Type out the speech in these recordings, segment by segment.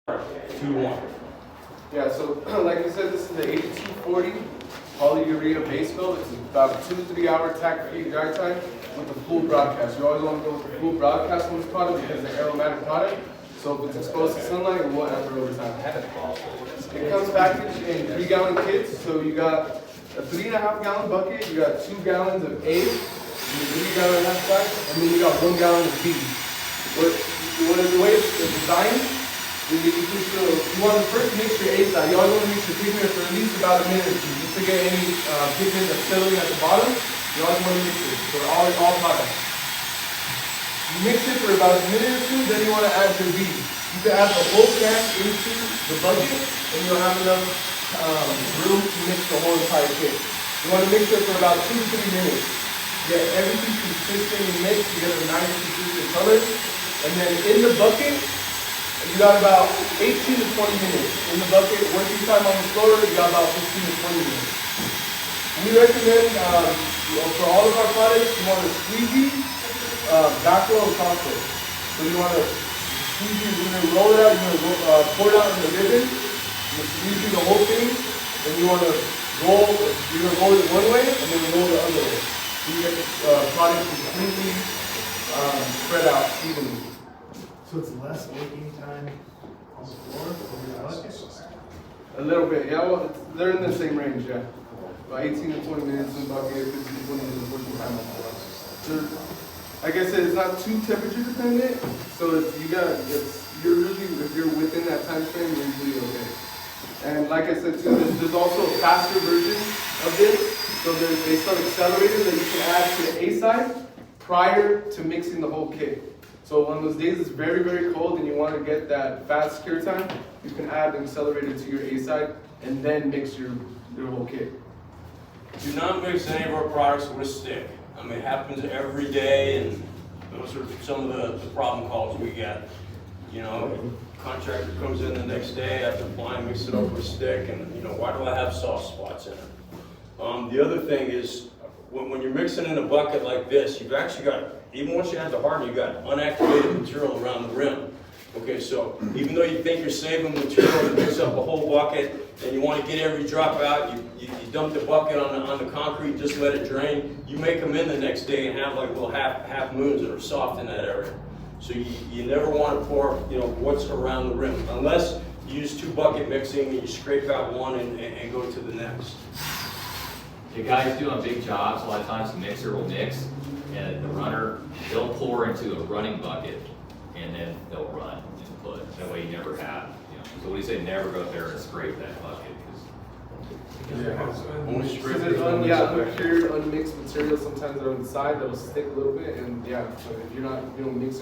2-1. Yeah, so like I said, this is the 8240 polyurea base coat. It's about 2-3 hour tack-free dry time with the full broadcast. You always want to go with the full broadcast on this product because it's an aromatic product. So if it's exposed to sunlight, it won't ever over time. It comes packaged in 3-gallon kits. So you got a 3.5-gallon bucket, you got 2 gallons of A, and a 3-gallon half sack, and then you got 1 gallon of B. The way it's designed, you want to first mix your A side. You always want to mix your pigment for at least about a minute or two. Just to get any pigment that's settling at the bottom, you always want to mix it for all products. You mix it for about a minute or two, then you want to add your B. You can add the whole can into the bucket, and you'll have enough room to mix the whole entire kit. You want to mix it for about 2 to 3 minutes. Get everything consistent and mixed. You get a nice consistent color. And then in the bucket, you got about 18 to 20 minutes. In the bucket, working time on the floor, you got about 15 to 20 minutes. We recommend, for all of our products, you want to squeegee, back row, and cross row. So you want to squeegee, you're going to roll it out, you're going to pour it out in the ribbon, you squeegee the whole thing, and you want to roll, you're going to roll it one way, and then roll the other way. So you get the product completely spread out evenly. So it's less working time on the floor over your bucket? A little bit, yeah. Well, they're in the same range, yeah. About 18 to 20 minutes in the bucket, 15 to 20 minutes working time on the floor. So, like I said, it's not too temperature dependent, so you're usually, if you're within that time frame, you're usually okay. And like I said too, there's also a faster version of this. So they sell accelerators that you can add to the A side prior to mixing the whole kit. So on those days it's very, very cold and you want to get that fast cure time, you can add an accelerator to your A side and then mix your whole kit. Do not mix any of our products with a stick. I mean, it happens every day, and those are some of the problem calls we get. You know, contractor comes in the next day after applying, mix it up with a stick, and you know, why do I have soft spots in it? The other thing is, when you're mixing in a bucket like this, you've actually got, even once you add the hardener, you've got unactivated material around the rim. Okay, so even though you think you're saving material to mix up a whole bucket, and you want to get every drop out, you dump the bucket on the concrete, just let it drain. You may come in the next day and have like little half moons that are soft in that area. So you never want to pour, you know, what's around the rim, unless you use 2 bucket mixing and you scrape out one and go to the next. The guys doing big jobs, a lot of times the mixer will mix, and the runner, they'll pour into a running bucket, and then they'll run and put. That way you never have, you know. So what do you say, never go up there and scrape that bucket? Only scrape it. Uncured, unmixed material sometimes are on the side that'll stick a little bit, and yeah, so if you don't mix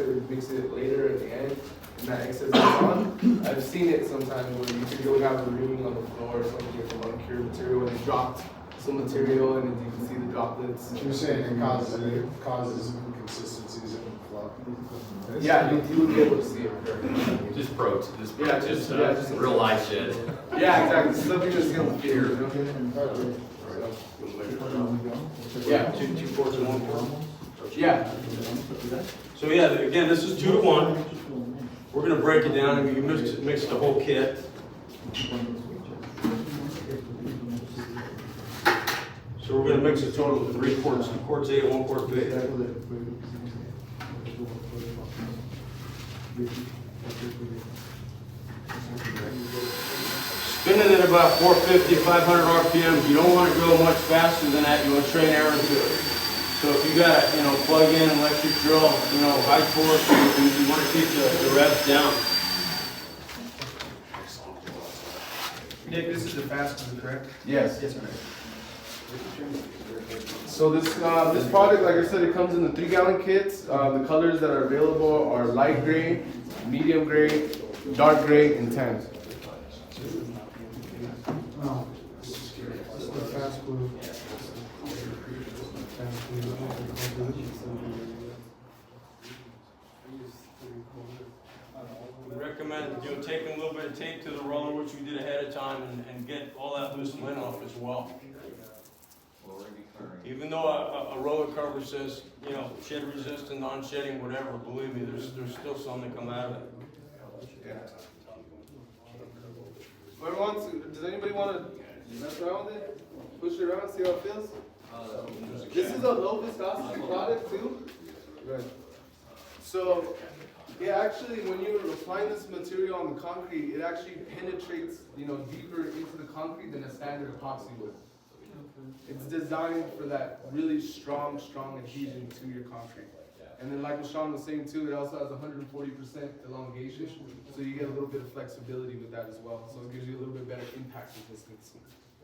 it later at the end, and that excess is on. I've seen it sometimes where you could go have a ring on the floor or something from uncured material and it dropped some material and you can see the droplets. You're saying it causes inconsistencies in the flow? Yeah, you would be able to see it. Just Just real life shit. Yeah, exactly. Something that's gonna fear, you know? Yeah, 2 quarts and 1 quart. Yeah. So yeah, again, this is 2 to 1. We're going to break it down and you mix the whole kit. So we're going to mix a total of 3 quarts, 2 quarts A, 1 quart B. Spinning at about 450, 500 RPM. You don't want to go much faster than that. You want to train Aaron to it. So if you got, you know, plug in electric drill, you know, high torque, you want to keep the revs down. Nick, this is the fast one, correct? Yes. Yes, sir. So this product, like I said, it comes in the 3-gallon kits. The colors that are available are light gray, medium gray, dark gray, and tan. Oh, this is the fast glue. We recommend, you know, taking a little bit of tape to the roller, which we did ahead of time, and get all that loose lint off as well. Even though a roller cover says, you know, shed resistant, non-shedding, whatever, believe me, there's still some that come out of it. Whoever wants to, does anybody want to mess around with it? Push it around, see how it feels? This is a low viscosity product too. Right. So, yeah, actually, when you're applying this material on the concrete, it actually penetrates, deeper into the concrete than a standard epoxy would. It's designed for that really strong adhesion to your concrete. And then like Sean was saying too, it also has 140% elongation, so you get a little bit of flexibility with that as well. So it gives you a little bit better impact resistance.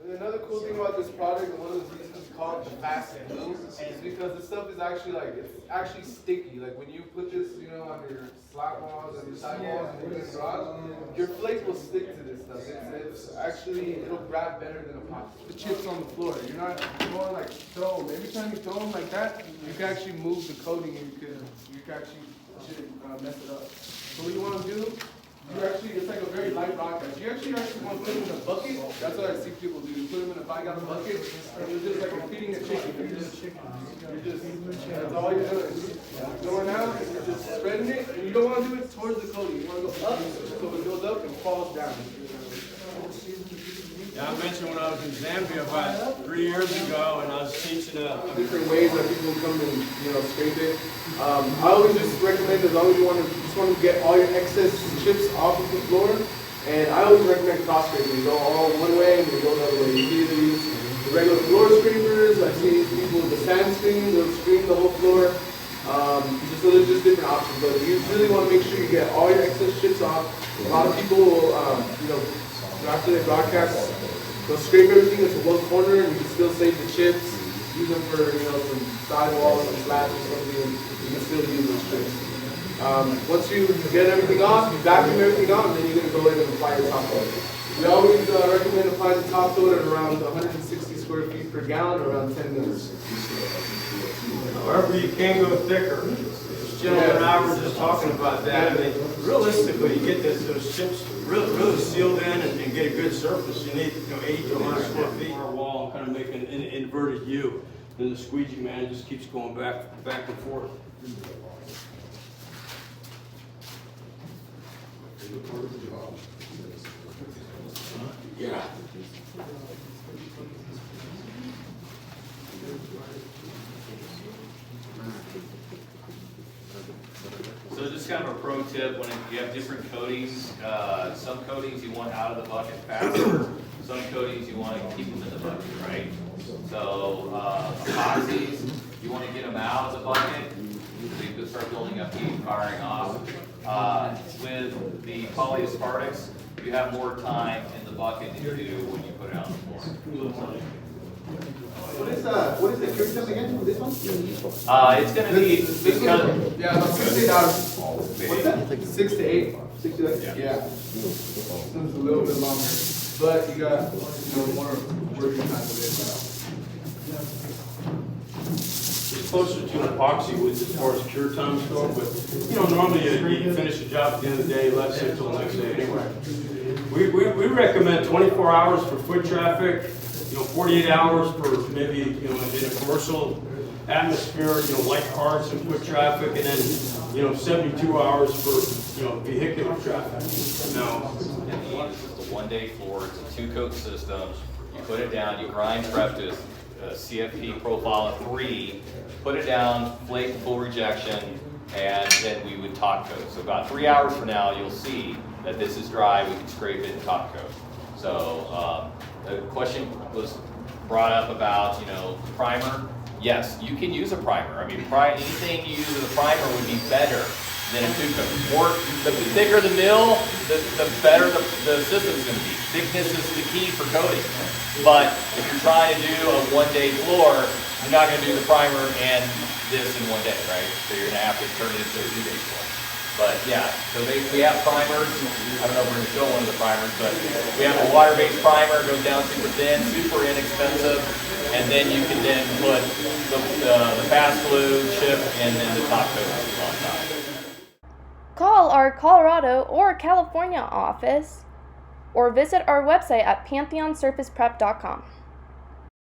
And another cool thing about this product, and one of the reasons it's called fast glue, is because this stuff is actually it's actually sticky. Like when you put this, on your slab walls and your side walls and your garage, your flake will stick to this stuff. It's actually, it'll grab better than epoxy. The chips on the floor, you're not going like throw. Every time you throw them like that, you can actually move the coating and you can actually mess it up. So what you want to do, it's like a very light broadcast. You actually want to put them in a bucket. That's what I see people do. You put them in a 5-gallon bucket, and you're just like feeding a chicken. That's all you're doing. Going out, and you're just spreading it, and you don't want to do it towards the coating. You want to go up, so it goes up and falls down. Yeah, I mentioned when I was in Zambia about 3 years ago, and I was teaching different ways that people come and scrape it. I always just recommend, as long as you just want to get all your excess chips off of the floor, and I always recommend cross scraping. You go all one way and you go the other way. You can either use the regular floor scrapers. I've seen people with the sand screen, they'll screen the whole floor. So there's just different options, but you really want to make sure you get all your excess chips off. A lot of people will, after they broadcast, they'll scrape everything into one corner, and you can still save the chips, use them for some sidewalls, some slabs or something, and you can still use those chips. Once you get everything off, you vacuum everything off, and then you're going to go in and apply your top coat. We always recommend applying the top coat at around 160 square feet per gallon, or around 10 minutes. However, you can go thicker. This gentleman and I were just talking about that. I mean, realistically, you get those chips really sealed in and get a good surface. You need 80 to 100 square feet on our wall and kind of make an inverted U. And the squeegee man just keeps going back and forth. Yeah. So just kind of a pro tip, when you have different coatings, some coatings you want out of the bucket faster, some coatings you want to keep them in the bucket, right? So epoxies, you want to get them out of the bucket, so you can start building up heat, firing off. With the polyaspartics, you have more time in the bucket than you do when you put it out on the floor. What is the cure temp again for this one? It's going to be, because, Yeah, about 6 to 8 hours. What's that? 6 to 8. 6 to 8? Yeah. This one's a little bit longer, but you got more working time with it. It's closer to an epoxy with as far as cure times go, but normally you finish the job at the end of the day, let it sit till the next day anyway. We recommend 24 hours for foot traffic, 48 hours for maybe in a commercial atmosphere, light cars and foot traffic, and then 72 hours for vehicular traffic. Now, this is a one-day floor. It's a two-coat system. You put it down. You grind prep to a CFP profile of 3. Put it down, flake full rejection, and then we would top coat. So about 3 hours from now, you'll see that this is dry. We can scrape it and top coat. So the question was brought up about, primer. Yes, you can use a primer. I mean, anything you use as a primer would be better than a two-coat. The thicker the mill, the better the system's going to be. Thickness is the key for coating. But if you're trying to do a one-day floor, you're not going to do the primer and this in one day, right? So you're going to have to turn it into a 2-day floor. But yeah, so we have primers. I don't know if we're going to show one of the primers, but we have a water-based primer, goes down super thin, super inexpensive, and then you can then put the fast glue, chip, and then the top coat on top. Call our Colorado or California office or visit our website at pantheonsurfaceprep.com.